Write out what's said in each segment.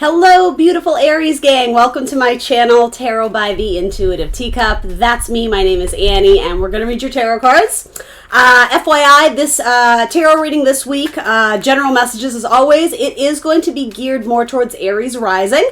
Hello, beautiful Aries gang. Welcome to my channel, Tarot by the Intuitive Teacup. That's me. My name is Annie, and we're going to read your tarot cards. FYI, this tarot reading this week, general messages as always, it is going to be geared more towards Aries rising.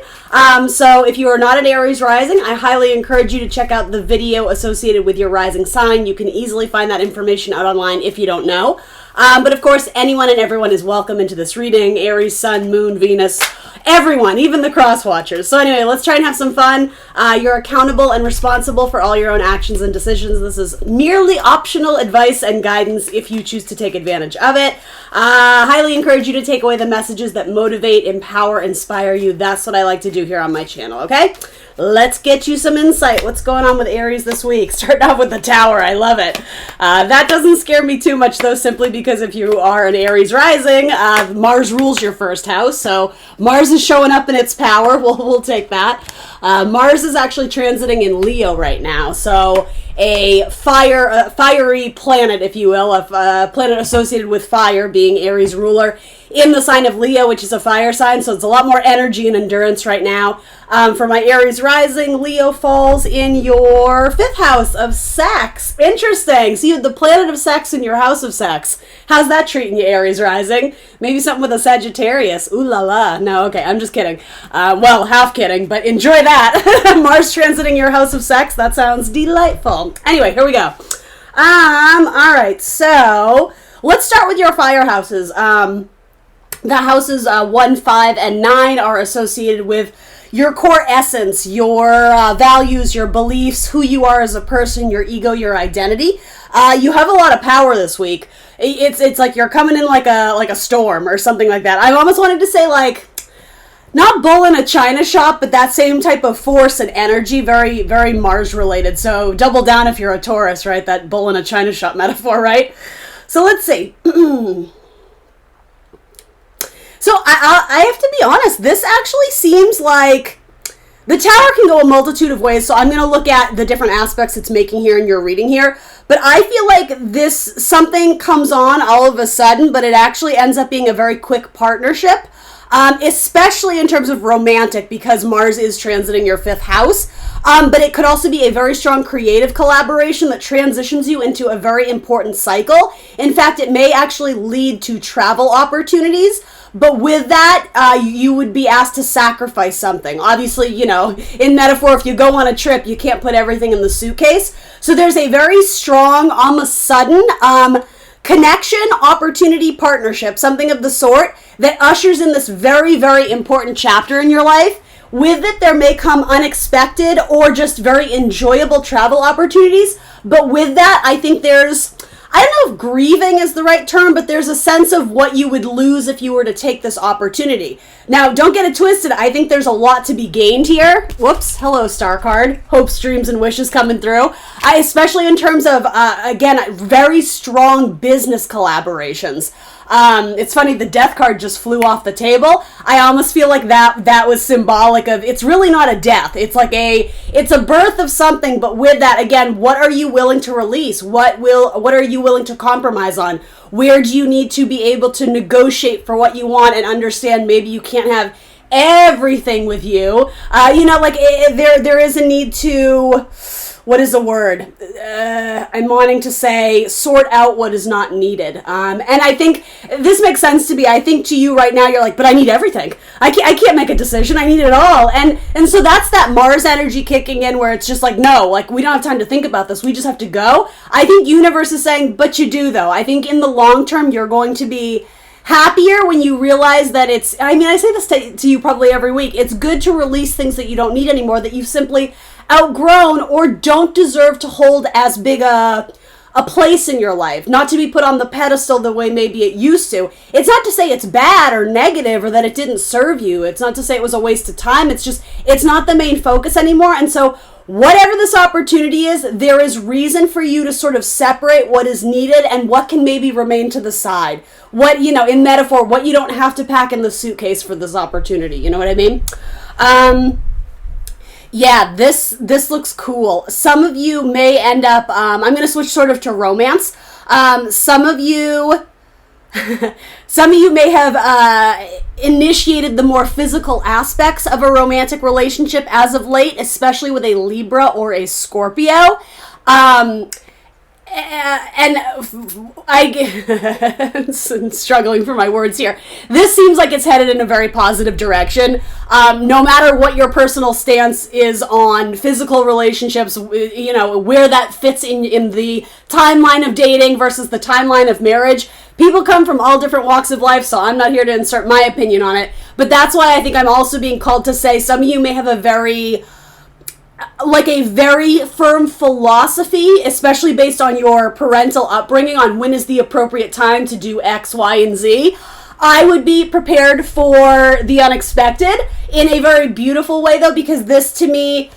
So if you are not an Aries rising, I highly encourage you to check out the video associated with your rising sign. You can easily find that information out online if you don't know. But of course, anyone and everyone is welcome into this reading. Aries, Sun, Moon, Venus, everyone, even the cross watchers. So anyway, let's try and have some fun. You're accountable and responsible for all your own actions and decisions. This is merely optional advice and guidance if you choose to take advantage of it. Highly encourage you to take away the messages that motivate, empower, inspire you. That's what I like to do here on my channel, okay? Let's get you some insight. What's going on with Aries this week? Starting off with the Tower. I love it. That doesn't scare me too much, though, simply because if you are an Aries rising, Mars rules your first house. So Mars is showing up in its power. We'll take that. Mars is actually transiting in Leo right now. So a fiery planet, if you will, a planet associated with fire being Aries ruler in the sign of Leo, which is a fire sign. So it's a lot more energy and endurance right now. For my Aries rising, Leo falls in your 5th house of sex. Interesting. So you have the planet of sex in your house of sex. How's that treating you, Aries rising? Maybe something with a Sagittarius. Ooh la la. No, okay, I'm just kidding. Well, half kidding, but enjoy that. Mars transiting your house of sex. That sounds delightful. Anyway, here we go. All right, so let's start with your fire houses. The houses 1, 5, and 9 are associated with your core essence, your values, your beliefs, who you are as a person, your ego, your identity. You have a lot of power this week. It's like you're coming in like a storm or something like that. I almost wanted to say like, not bull in a china shop, but that same type of force and energy, very, very Mars related. So double down if you're a Taurus, right? That bull in a china shop metaphor, right? So let's see. So I have to be honest, this actually seems like the Tower can go a multitude of ways, so I'm going to look at the different aspects it's making here in your reading here. But I feel like something comes on all of a sudden, but it actually ends up being a very quick partnership, especially in terms of romantic, because Mars is transiting your 5th house. But it could also be a very strong creative collaboration that transitions you into a very important cycle. In fact, it may actually lead to travel opportunities. But with that, you would be asked to sacrifice something. Obviously, you know, in metaphor, if you go on a trip, you can't put everything in the suitcase. So there's a very strong, almost sudden connection, opportunity, partnership, something of the sort that ushers in this very, very important chapter in your life. With it, there may come unexpected or just very enjoyable travel opportunities. But with that, I think there's, I don't know if grieving is the right term, but there's a sense of what you would lose if you were to take this opportunity. Now, don't get it twisted. I think there's a lot to be gained here. Whoops. Hello, star card. Hopes, dreams, and wishes coming through. Especially in terms of, again, very strong business collaborations. It's funny, the death card just flew off the table. I almost feel like that was symbolic of, it's really not a death. It's like it's a birth of something, but with that, again, what are you willing to release? What are you willing to compromise on? Where do you need to be able to negotiate for what you want and understand maybe you can't have everything with you? You know, like there is a need to, what is the word? I'm wanting to say sort out what is not needed. And I think this makes sense to me. I think to you right now, you're like, but I need everything. I can't make a decision. I need it all. And so that's that Mars energy kicking in where it's just like, no, like we don't have time to think about this. We just have to go. I think universe is saying, but you do though. I think in the long term, you're going to be happier when you realize that it's, I mean, I say this to you probably every week. It's good to release things that you don't need anymore, that you've simply outgrown or don't deserve to hold as big a place in your life, not to be put on the pedestal the way maybe it used to. It's not to say it's bad or negative or that it didn't serve you. It's not to say it was a waste of time. It's just, it's not the main focus anymore. And so whatever this opportunity is, there is reason for you to sort of separate what is needed and what can maybe remain to the side. What, you know, in metaphor, what you don't have to pack in the suitcase for this opportunity. You know what I mean? Yeah, this looks cool. Some of you may end up, I'm going to switch sort of to romance. Some of you, some of you may have initiated the more physical aspects of a romantic relationship as of late, especially with a Libra or a Scorpio. And I'm struggling for my words here. This seems like it's headed in a very positive direction. No matter what your personal stance is on physical relationships, you know, where that fits in the timeline of dating versus the timeline of marriage. People come from all different walks of life, so I'm not here to insert my opinion on it. But that's why I think I'm also being called to say some of you may have a very firm philosophy, especially based on your parental upbringing, on when is the appropriate time to do X, Y, and Z. I would be prepared for the unexpected in a very beautiful way, though, because this, to me,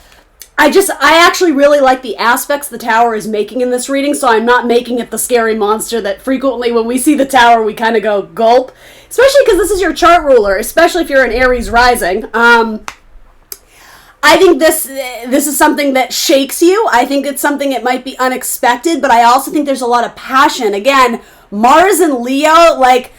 I actually really like the aspects the Tower is making in this reading, so I'm not making it the scary monster that frequently when we see the Tower, we kind of go gulp. Especially because this is your chart ruler, especially if you're an Aries rising. I think this is something that shakes you. I think it's something that might be unexpected, but I also think there's a lot of passion. Again, Mars and Leo, like,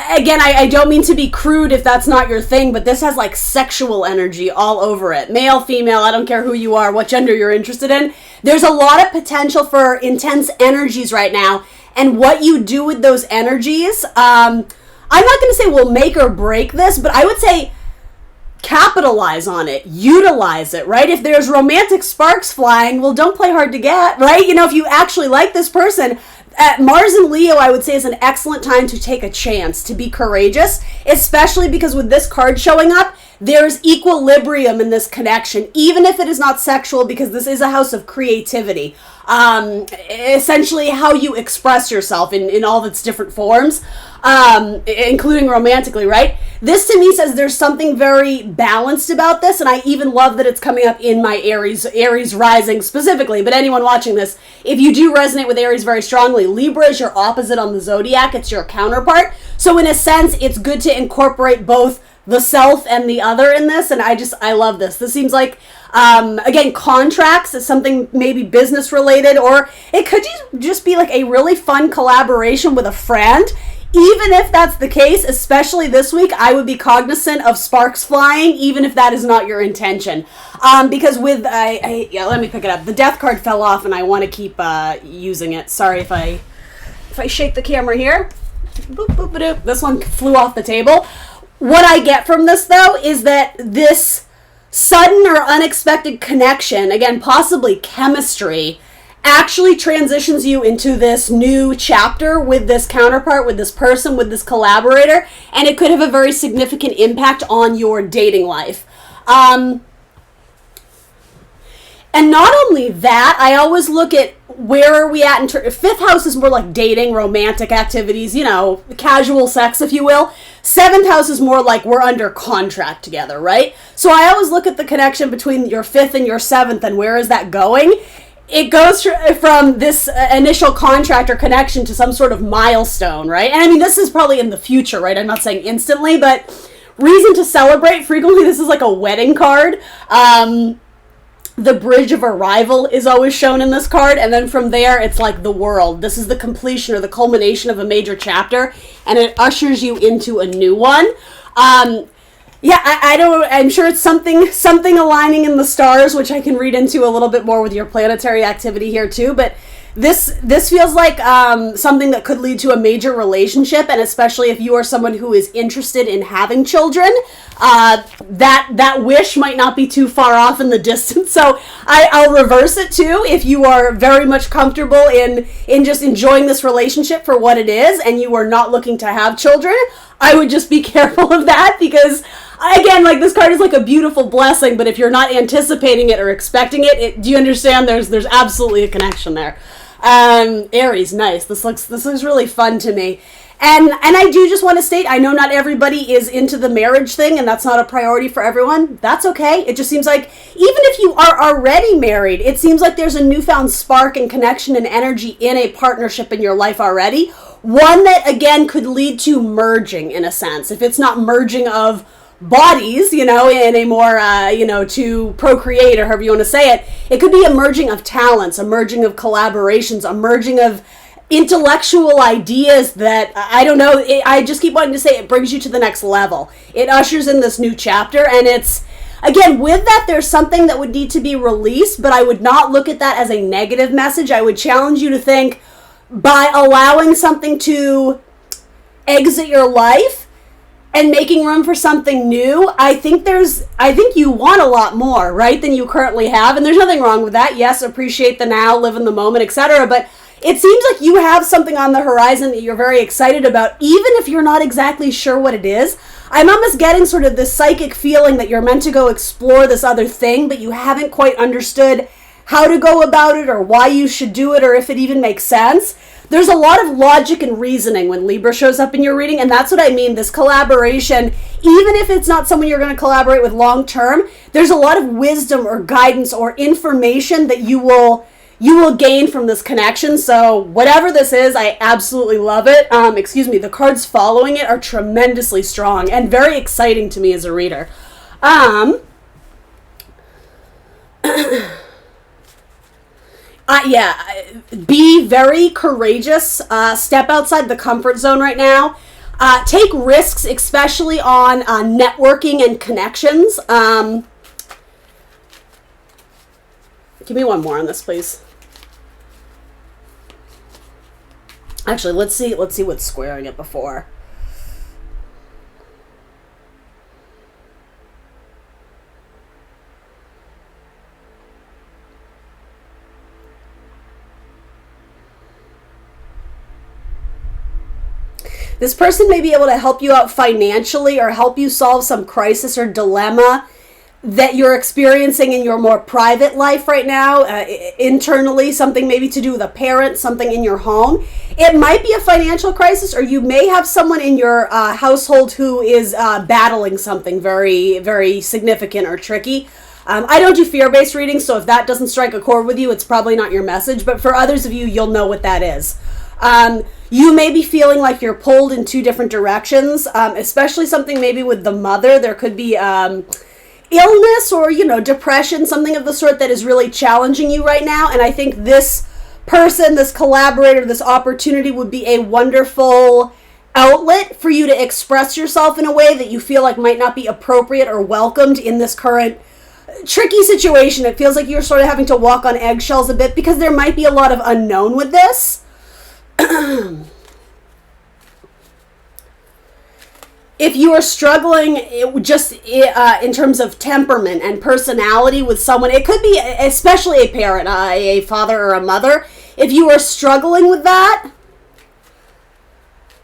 again, I don't mean to be crude if that's not your thing, but this has, like, sexual energy all over it. Male, female, I don't care who you are, what gender you're interested in. There's a lot of potential for intense energies right now, and what you do with those energies, I'm not going to say will make or break this, but I would say capitalize on it, utilize it, right? If there's romantic sparks flying, well, don't play hard to get, right? You know, if you actually like this person, Mars and Leo, I would say, is an excellent time to take a chance, to be courageous, especially because with this card showing up, there's equilibrium in this connection, even if it is not sexual, because this is a house of creativity. Essentially how you express yourself in all of its different forms, including romantically, right? This to me says there's something very balanced about this, and I even love that it's coming up in my Aries rising specifically, but anyone watching this, if you do resonate with Aries very strongly, Libra is your opposite on the zodiac, it's your counterpart, so in a sense, it's good to incorporate both the self and the other in this, and I love this. This seems like, again, contracts is something maybe business related, or it could just be like a really fun collaboration with a friend. Even if that's the case, especially this week, I would be cognizant of sparks flying, even if that is not your intention. Because with, let me pick it up. The death card fell off and I want to keep using it. Sorry if I shake the camera here. Boop, boop, boop. This one flew off the table. What I get from this, though, is that this sudden or unexpected connection, again, possibly chemistry, actually transitions you into this new chapter with this counterpart, with this person, with this collaborator, and it could have a very significant impact on your dating life. And not only that, I always look at where are we at in fifth house is more like dating, romantic activities, you know, casual sex, if you will. Seventh house is more like we're under contract together, right? So I always look at the connection between your fifth and your seventh and where is that going? It goes from this initial contract or connection to some sort of milestone, right? And I mean, this is probably in the future, right? I'm not saying instantly, but reason to celebrate. Frequently, this is like a wedding card. The bridge of arrival is always shown in this card, and then from there, it's like the world. This is the completion or the culmination of a major chapter, and it ushers you into a new one. Yeah, I'm sure it's something aligning in the stars, which I can read into a little bit more with your planetary activity here too, but this feels like something that could lead to a major relationship, and especially if you are someone who is interested in having children, that wish might not be too far off in the distance. So I'll reverse it too. If you are very much comfortable in just enjoying this relationship for what it is, and you are not looking to have children, I would just be careful of that, because again, like, this card is like a beautiful blessing, but if you're not anticipating it or expecting it, do you understand? There's absolutely a connection there. Aries, nice. This looks really fun to me. And I do just want to state, I know not everybody is into the marriage thing, and that's not a priority for everyone. That's okay. It just seems like, even if you are already married, it seems like there's a newfound spark and connection and energy in a partnership in your life already. One that, again, could lead to merging, in a sense. If it's not merging of bodies, you know, in a more, to procreate, or however you want to say it, it could be a merging of talents, a merging of collaborations, a merging of intellectual ideas that, I don't know, I just keep wanting to say it brings you to the next level. It ushers in this new chapter, and it's, again, with that, there's something that would need to be released, but I would not look at that as a negative message. I would challenge you to think, by allowing something to exit your life and making room for something new, I think you want a lot more, right, than you currently have, and there's nothing wrong with that. Yes, appreciate the now, live in the moment, etc., but it seems like you have something on the horizon that you're very excited about, even if you're not exactly sure what it is. I'm almost getting sort of this psychic feeling that you're meant to go explore this other thing, but you haven't quite understood how to go about it or why you should do it or if it even makes sense. There's a lot of logic and reasoning when Libra shows up in your reading, and that's what I mean. This collaboration, even if it's not someone you're going to collaborate with long term, there's a lot of wisdom or guidance or information that you will gain from this connection. So whatever this is, I absolutely love it. The cards following it are tremendously strong and very exciting to me as a reader. Be very courageous. Step outside the comfort zone right now. Take risks, especially on networking and connections. Give me one more on this, please. Actually, let's see what's squaring it before. This person may be able to help you out financially or help you solve some crisis or dilemma that you're experiencing in your more private life right now, internally, something maybe to do with a parent, something in your home. It might be a financial crisis, or you may have someone in your household who is battling something very, very significant or tricky. I don't do fear-based readings, so if that doesn't strike a chord with you, it's probably not your message, but for others of you, you'll know what that is. You may be feeling like you're pulled in two different directions, especially something maybe with the mother. There could be illness or, depression, something of the sort that is really challenging you right now. And I think this person, this collaborator, this opportunity would be a wonderful outlet for you to express yourself in a way that you feel like might not be appropriate or welcomed in this current tricky situation. It feels like you're sort of having to walk on eggshells a bit because there might be a lot of unknown with this. If you are struggling in terms of temperament and personality with someone, it could be especially a parent, a father or a mother. If you are struggling with that,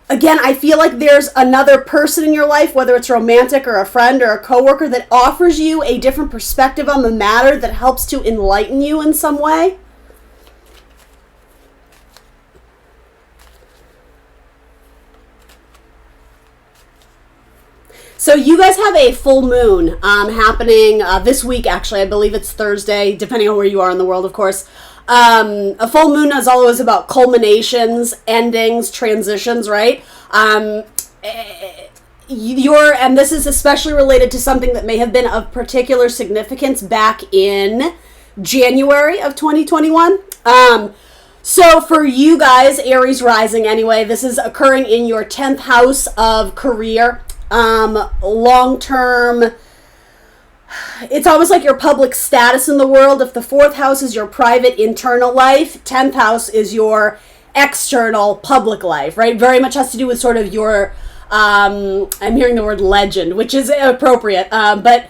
again, I feel like there's another person in your life, whether it's romantic or a friend or a coworker, that offers you a different perspective on the matter that helps to enlighten you in some way. So you guys have a full moon happening this week, actually. I believe it's Thursday, depending on where you are in the world, of course. A full moon is always about culminations, endings, transitions, right? And this is especially related to something that may have been of particular significance back in January of 2021. So for you guys, Aries rising anyway, this is occurring in your 10th house of career. Long-term, it's almost like your public status in the world. If the 4th house is your private internal life, 10th house is your external public life, right? Very much has to do with sort of your, I'm hearing the word legend, which is appropriate, but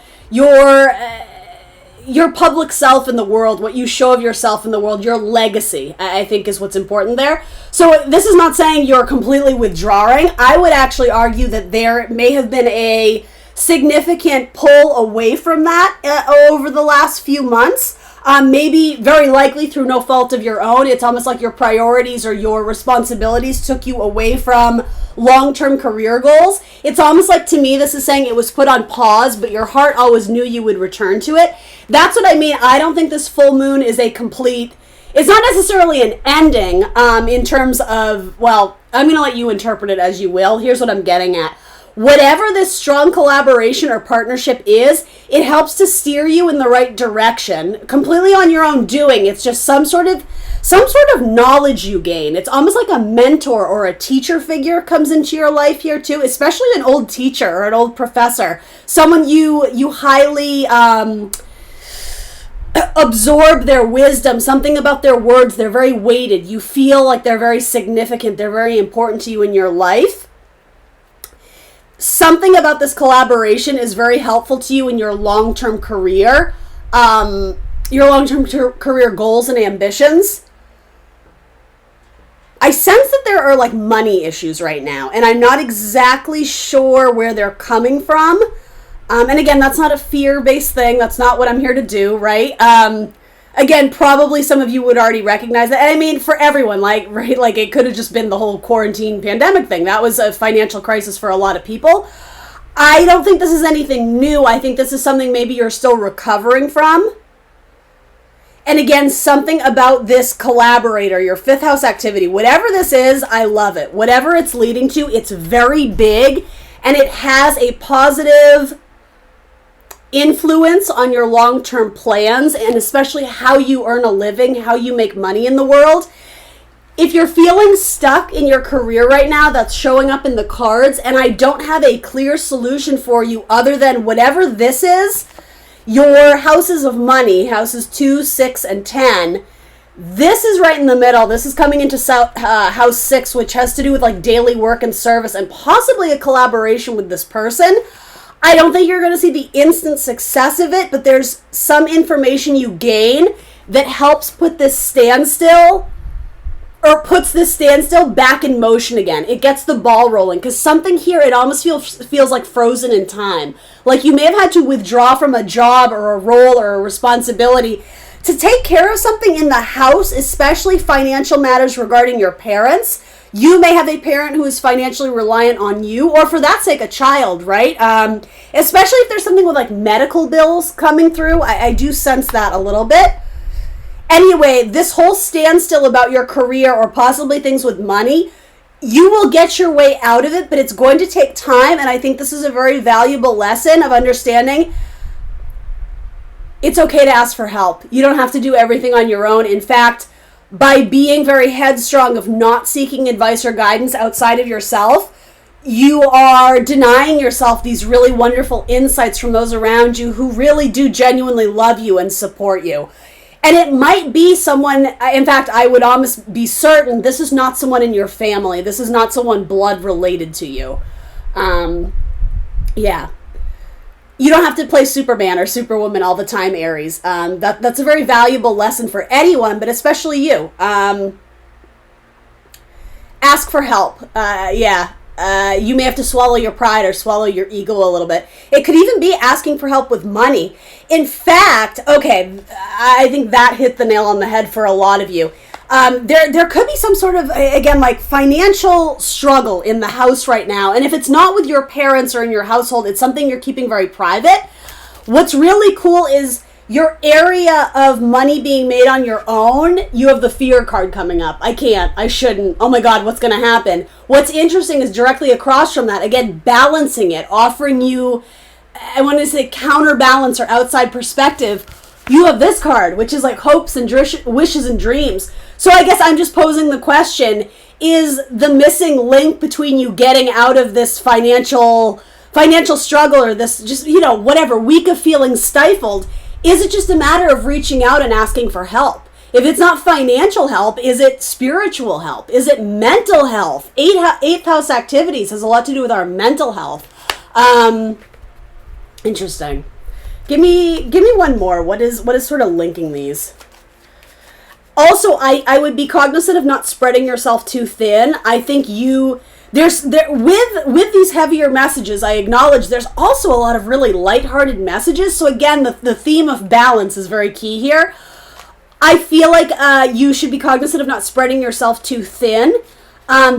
your public self in the world, what you show of yourself in the world, your legacy, I think is what's important there. So this is not saying you're completely withdrawing. I would actually argue that there may have been a significant pull away from that over the last few months. Maybe very likely through no fault of your own. It's almost like your priorities or your responsibilities took you away from long-term career goals. It's almost like, to me, this is saying it was put on pause, but your heart always knew you would return to it. That's what I mean. I don't think this full moon is a complete, it's not necessarily an ending in terms of, well, I'm going to let you interpret it as you will. Here's what I'm getting at. whatever this strong collaboration or partnership is, it helps to steer you in the right direction, completely on your own doing. It's just some sort of knowledge you gain. It's almost like a mentor or a teacher figure comes into your life here too, especially an old teacher or an old professor, someone you highly absorb their wisdom, something about their words. They're very weighted. You feel like they're very significant. They're very important to you in your life. Something about this collaboration is very helpful to you in your long-term career, career goals and ambitions. I sense that there are like money issues right now, and I'm not exactly sure where they're coming from. And again, that's not a fear-based thing. That's not what I'm here to do, right? Again, probably some of you would already recognize that. And I mean, for everyone, like, right? Like, it could have just been the whole quarantine pandemic thing. That was a financial crisis for a lot of people. I don't think this is anything new. I think this is something maybe you're still recovering from. And again, something about this collaborator, your fifth house activity, whatever this is, I love it. Whatever it's leading to, it's very big, and it has a positive influence on your long-term plans, and especially how you earn a living, how you make money in the world. If you're feeling stuck in your career right now, that's showing up in the cards, and I don't have a clear solution for you other than whatever this is, your houses of money, houses 2, 6, and 10, this is right in the middle. This is coming into house 6, which has to do with like daily work and service and possibly a collaboration with this person. I don't think you're going to see the instant success of it, but there's some information you gain that helps put this standstill, or puts this standstill back in motion again. It gets the ball rolling, because something here, it almost feels like frozen in time. Like you may have had to withdraw from a job or a role or a responsibility to take care of something in the house, especially financial matters regarding your parents. You may have a parent who is financially reliant on you, or for that sake, a child, right? Especially if there's something with like medical bills coming through. I do sense that a little bit. Anyway, this whole standstill about your career or possibly things with money, you will get your way out of it, but it's going to take time. And I think this is a very valuable lesson of understanding it's okay to ask for help. You don't have to do everything on your own. In fact, by being very headstrong of not seeking advice or guidance outside of yourself, you are denying yourself these really wonderful insights from those around you who really do genuinely love you and support you. And it might be someone, in fact, I would almost be certain this is not someone in your family. This is not someone blood related to you. Yeah. You don't have to play Superman or Superwoman all the time, Aries. That's a very valuable lesson for anyone, but especially you. Ask for help. You may have to swallow your pride or swallow your ego a little bit. It could even be asking for help with money. In fact, okay, I think that hit the nail on the head for a lot of you. There could be some sort of, again, like financial struggle in the house right now. And if it's not with your parents or in your household, it's something you're keeping very private. What's really cool is your area of money being made on your own. You have the fear card coming up. I shouldn't. Oh my God, what's going to happen? What's interesting is directly across from that, again, balancing it, offering you, I want to say counterbalance or outside perspective. You have this card, which is like hopes and wishes and dreams. So I guess I'm just posing the question, is the missing link between you getting out of this financial struggle or this just, whatever, week of feeling stifled, is it just a matter of reaching out and asking for help? If it's not financial help, is it spiritual help? Is it mental health? Eighth house activities has a lot to do with our mental health. Interesting. Give me one more. What is sort of linking these? Also, I would be cognizant of not spreading yourself too thin. I think with these heavier messages, I acknowledge there's also a lot of really lighthearted messages. So again, the theme of balance is very key here. I feel like you should be cognizant of not spreading yourself too thin,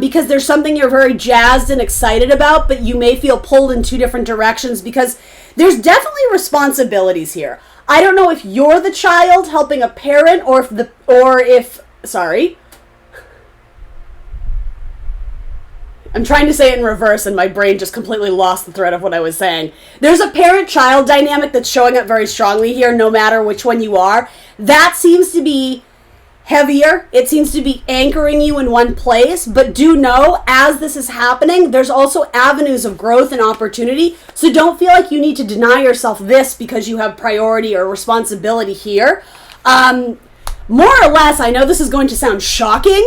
because there's something you're very jazzed and excited about, but you may feel pulled in two different directions because there's definitely responsibilities here. I don't know if you're the child helping a parent I'm trying to say it in reverse, and my brain just completely lost the thread of what I was saying. There's a parent-child dynamic that's showing up very strongly here, no matter which one you are. That seems to be heavier. It seems to be anchoring you in one place. But do know, as this is happening, there's also avenues of growth and opportunity. So don't feel like you need to deny yourself this because you have priority or responsibility here. More or less, I know this is going to sound shocking,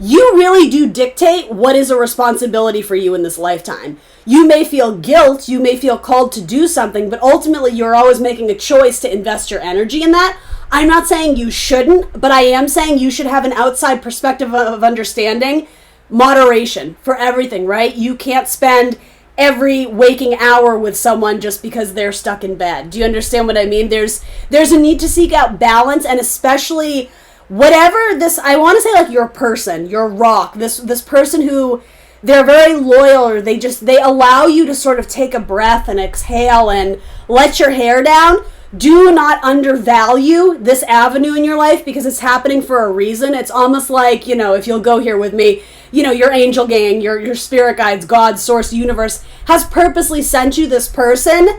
you really do dictate what is a responsibility for you in this lifetime. You may feel guilt, you may feel called to do something, but ultimately you're always making a choice to invest your energy in that. I'm not saying you shouldn't, but I am saying you should have an outside perspective of understanding, moderation for everything, right? You can't spend every waking hour with someone just because they're stuck in bed. Do you understand what I mean? There's a need to seek out balance, and especially whatever this, I want to say, like, your person, your rock, this person who they're very loyal, or they allow you to sort of take a breath and exhale and let your hair down. Do not undervalue this avenue in your life because it's happening for a reason. It's almost like, if you'll go here with me, your angel gang, your spirit guides, God, source, universe has purposely sent you this person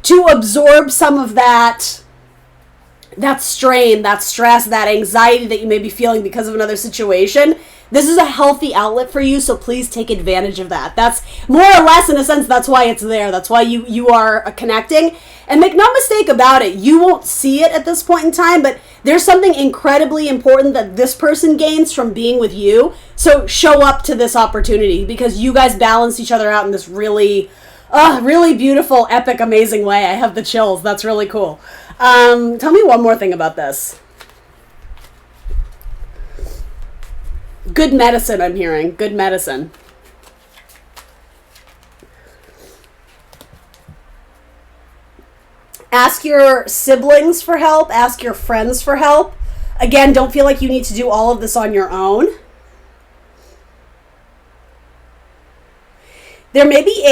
to absorb some of that strain, that stress, that anxiety that you may be feeling because of another situation. This is a healthy outlet for you, so please take advantage of that. That's more or less, in a sense, that's why it's there. That's why you are connecting. And make no mistake about it, you won't see it at this point in time, but there's something incredibly important that this person gains from being with you. So show up to this opportunity because you guys balance each other out in this really beautiful, epic, amazing way. I have the chills. That's really cool. Tell me one more thing about this. Good medicine, I'm hearing. Good medicine. Ask your siblings for help. Ask your friends for help. Again, don't feel like you need to do all of this on your own. There may be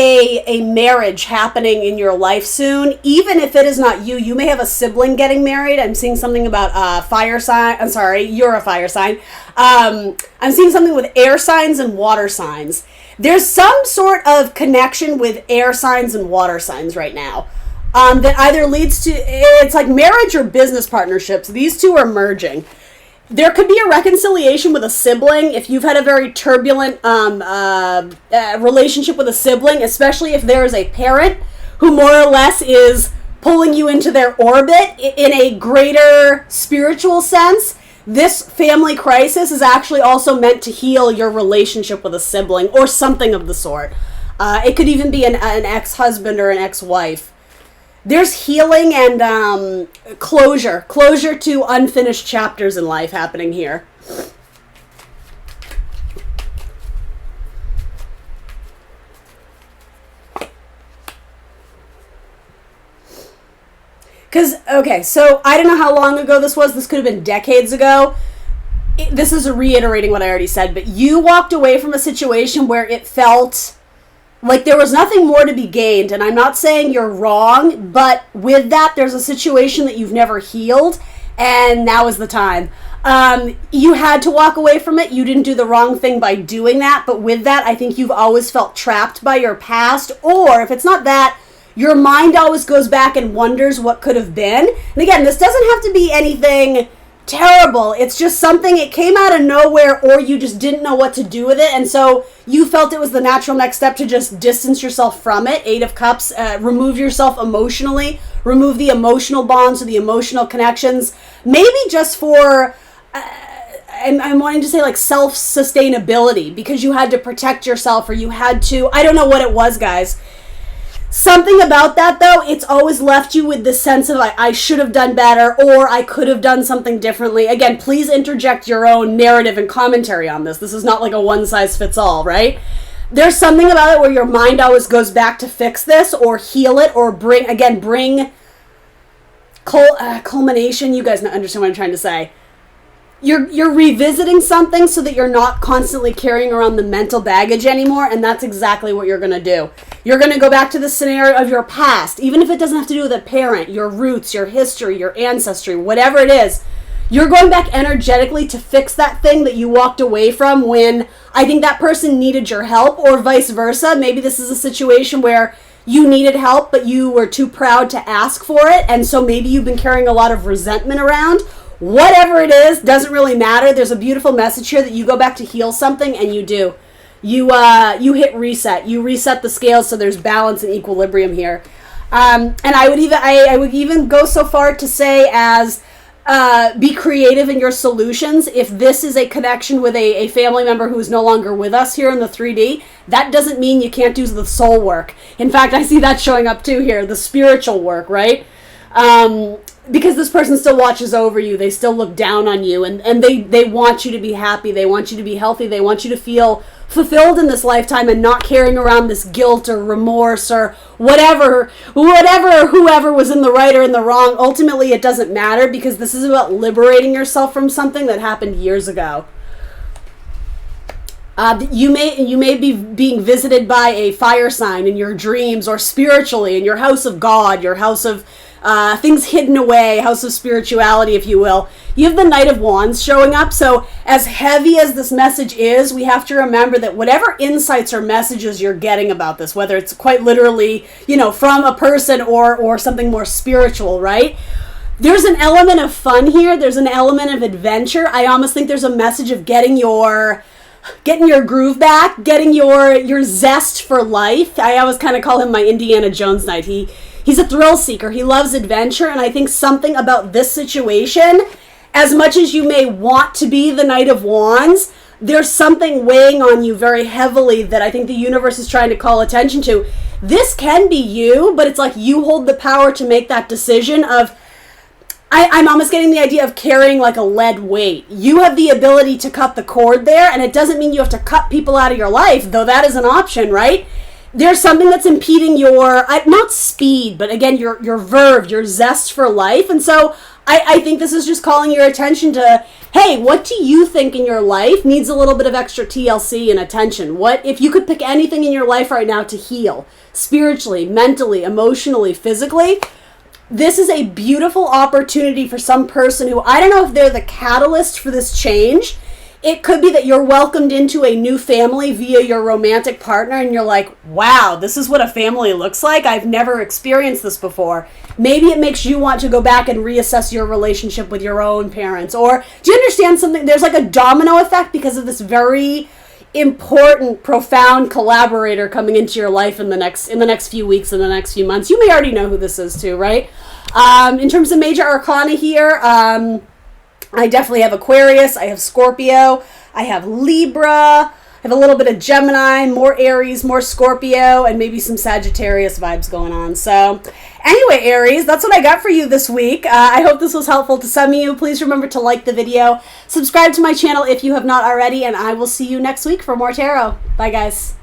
a marriage happening in your life soon. Even if it is not you, you may have a sibling getting married. I'm seeing something about fire sign. I'm sorry, you're a fire sign. I'm seeing something with air signs and water signs. There's some sort of connection with air signs and water signs right now. That either leads to, it's like marriage or business partnerships. These two are merging. There could be a reconciliation with a sibling if you've had a very turbulent relationship with a sibling, especially if there is a parent who more or less is pulling you into their orbit in a greater spiritual sense. This family crisis is actually also meant to heal your relationship with a sibling or something of the sort. It could even be an ex-husband or an ex-wife. There's healing and closure to unfinished chapters in life happening here. So I don't know how long ago this was. This could have been decades ago. This is reiterating what I already said, but you walked away from a situation where it felt like there was nothing more to be gained, and I'm not saying you're wrong, but with that, there's a situation that you've never healed, and now is the time. You had to walk away from it. You didn't do the wrong thing by doing that, but with that, I think you've always felt trapped by your past, or if it's not that, your mind always goes back and wonders what could have been. And again, this doesn't have to be anything terrible. It's just something, it came out of nowhere, or you just didn't know what to do with it, and so you felt it was the natural next step to just distance yourself from it. 8 of Cups, remove yourself emotionally, remove the emotional bonds or the emotional connections, maybe just for I'm wanting to say like self-sustainability, because you had to protect yourself, or you had to, I don't know what it was, guys. Something about that, though, it's always left you with this sense of, I should have done better, or I could have done something differently. Again, please interject your own narrative and commentary on this. This is not like a one-size-fits-all, right? There's something about it where your mind always goes back to fix this, or heal it, or bring culmination. You guys understand what I'm trying to say. You're revisiting something so that you're not constantly carrying around the mental baggage anymore, and that's exactly what you're going to do. You're going to go back to the scenario of your past, even if it doesn't have to do with a parent, your roots, your history, your ancestry, whatever it is. You're going back energetically to fix that thing that you walked away from when I think that person needed your help, or vice versa. Maybe this is a situation where you needed help, but you were too proud to ask for it, and so maybe you've been carrying a lot of resentment around. Whatever it is, doesn't really matter. There's a beautiful message here that you go back to heal something, and you do. You hit reset. You reset the scales so there's balance and equilibrium here. And I would even go so far to say as be creative in your solutions. If this is a connection with a family member who is no longer with us here in the 3D, that doesn't mean you can't do the soul work. In fact, I see that showing up too here, the spiritual work, right? Because this person still watches over you. They still look down on you, and they want you to be happy. They want you to be healthy. They want you to feel fulfilled in this lifetime and not carrying around this guilt or remorse or whatever, whoever was in the right or in the wrong. Ultimately, it doesn't matter, because this is about liberating yourself from something that happened years ago. You may be being visited by a fire sign in your dreams, or spiritually in your house of God, your house of things hidden away, house of spirituality, if you will. You have the Knight of Wands showing up. So as heavy as this message is, we have to remember that whatever insights or messages you're getting about this, whether it's quite literally, from a person or something more spiritual, right? There's an element of fun here. There's an element of adventure. I almost think there's a message of getting your groove back, getting your zest for life. I always kind of call him my Indiana Jones Knight. He's a thrill seeker. He loves adventure, and I think something about this situation, as much as you may want to be the Knight of Wands, there's something weighing on you very heavily that I think the universe is trying to call attention to. This can be you, but it's like you hold the power to make that decision of, I'm almost getting the idea of carrying like a lead weight. You have the ability to cut the cord there, and it doesn't mean you have to cut people out of your life, though that is an option, right? There's something that's impeding your, not speed, but again, your verve, your zest for life. And so I think this is just calling your attention to, hey, what do you think in your life needs a little bit of extra TLC and attention? What, if you could pick anything in your life right now to heal, spiritually, mentally, emotionally, physically, this is a beautiful opportunity for some person who, I don't know if they're the catalyst for this change. It could be that you're welcomed into a new family via your romantic partner, and you're like, wow, this is what a family looks like. I've never experienced this before. Maybe it makes you want to go back and reassess your relationship with your own parents. Or do you understand something? There's like a domino effect because of this very important, profound collaborator coming into your life in the next few weeks, in the next few months. You may already know who this is too, right? In terms of major arcana here, I definitely have Aquarius, I have Scorpio, I have Libra, I have a little bit of Gemini, more Aries, more Scorpio, and maybe some Sagittarius vibes going on. So anyway, Aries, that's what I got for you this week. I hope this was helpful to some of you. Please remember to like the video, subscribe to my channel if you have not already, and I will see you next week for more tarot. Bye, guys.